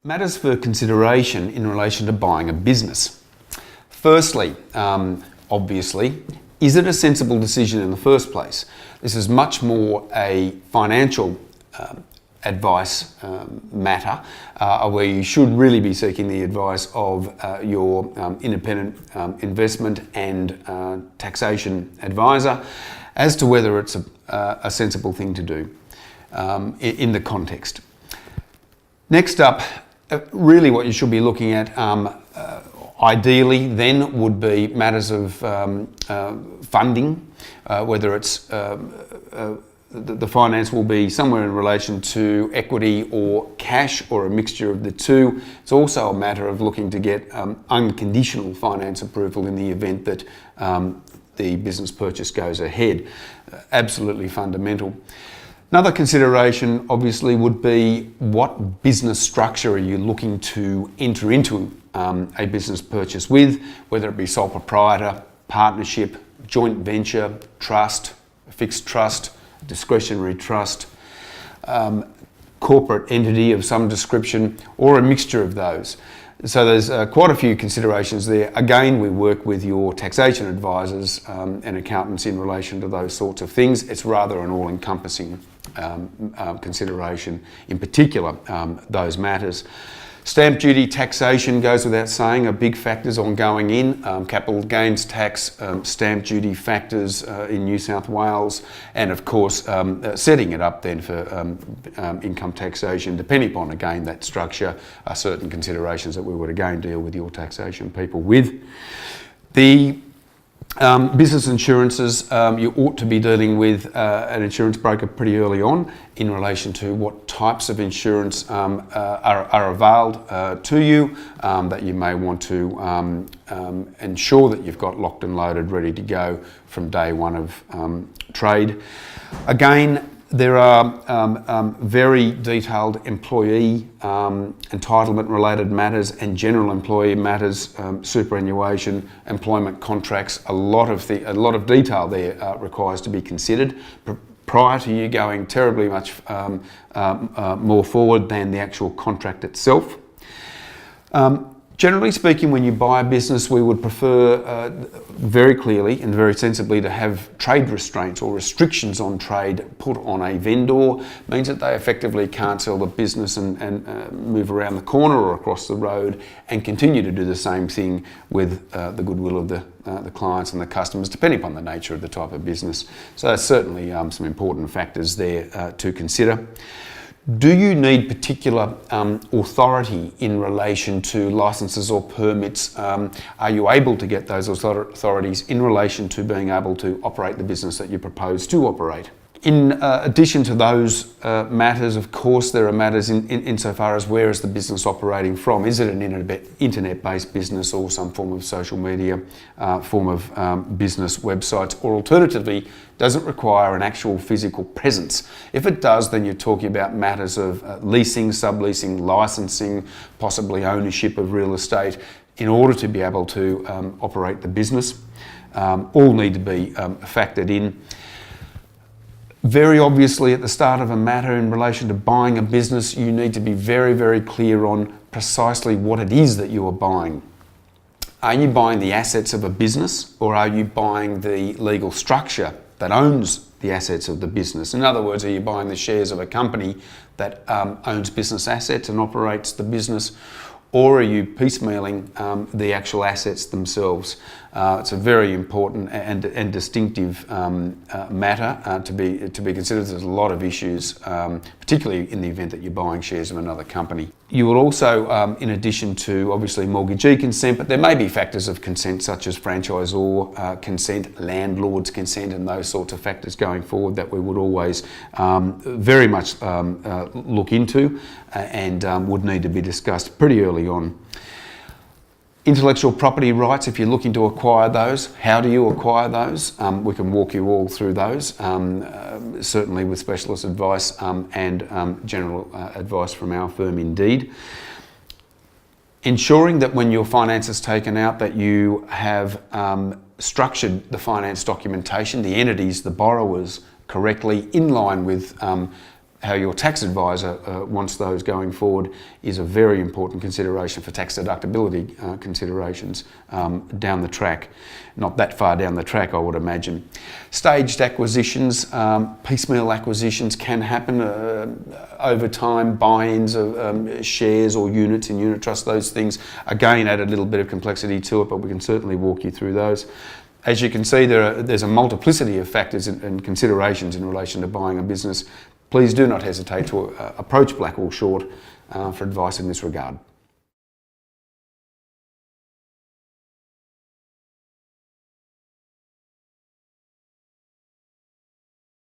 Matters for consideration in relation to buying a business. Firstly, obviously, is it a sensible decision in the first place? This is much more a financial advice matter where you should really be seeking the advice of your independent investment and taxation advisor as to whether it's a sensible thing to do in the context. Next up, really what you should be looking at ideally then would be matters of funding, whether it's the finance will be somewhere in relation to equity or cash or a mixture of the two. It's also a matter of looking to get unconditional finance approval in the event that the business purchase goes ahead. Absolutely fundamental. Another consideration obviously would be what business structure are you looking to enter into a business purchase with, whether it be sole proprietor, partnership, joint venture, trust, fixed trust, discretionary trust, corporate entity of some description, or a mixture of those. So there's quite a few considerations there. Again, we work with your taxation advisors and accountants in relation to those sorts of things. It's rather an all-encompassing consideration, in particular those matters. Stamp duty taxation goes without saying, are big factors on going in. Capital gains tax, stamp duty factors in New South Wales, and of course setting it up then for income taxation, depending upon again that structure, are certain considerations that we would again deal with your taxation people with. The business insurances, you ought to be dealing with an insurance broker pretty early on in relation to what types of insurance are availed to you, that you may want to ensure that you've got locked and loaded, ready to go from day one of trade. Again, there are very detailed employee entitlement related matters and general employee matters, superannuation, employment contracts. A lot of detail there requires to be considered prior to you going terribly much more forward than the actual contract itself. Generally speaking, when you buy a business, we would prefer very clearly and very sensibly to have trade restraints or restrictions on trade put on a vendor. It means that they effectively can't sell the business and move around the corner or across the road and continue to do the same thing with the goodwill of the clients and the customers, depending upon the nature of the type of business. So there's certainly some important factors there to consider. Do you need particular authority in relation to licenses or permits? Are you able to get those authorities in relation to being able to operate the business that you propose to operate? In addition to those matters, of course, there are matters insofar as where is the business operating from? Is it an internet-based business or some form of social media form of business websites? Or alternatively, does it require an actual physical presence? If it does, then you're talking about matters of leasing, subleasing, licensing, possibly ownership of real estate in order to be able to operate the business. All need to be factored in. Very obviously, at the start of a matter in relation to buying a business, you need to be very, very clear on precisely what it is that you are buying. Are you buying the assets of a business, or are you buying the legal structure that owns the assets of the business? In other words, are you buying the shares of a company that owns business assets and operates the business, or are you piecemealing the actual assets themselves? It's a very important and distinctive matter to be considered. There's a lot of issues, particularly in the event that you're buying shares of another company. You will also, in addition to obviously mortgagee consent, but there may be factors of consent such as franchisor consent, landlord's consent, and those sorts of factors going forward that we would always very much look into and would need to be discussed pretty early on. Intellectual property rights, if you're looking to acquire those, how do you acquire those? We can walk you all through those, certainly with specialist advice and general advice from our firm indeed. Ensuring that when your finance is taken out that you have structured the finance documentation, the entities, the borrowers correctly in line with how your tax advisor wants those going forward is a very important consideration for tax deductibility considerations down the track. Not that far down the track, I would imagine. Staged acquisitions, piecemeal acquisitions can happen over time, buy-ins of shares or units in unit trust, those things again add a little bit of complexity to it, but we can certainly walk you through those. As you can see, there's a multiplicity of factors and considerations in relation to buying a business. Please do not hesitate to approach Blackwell Short for advice in this regard.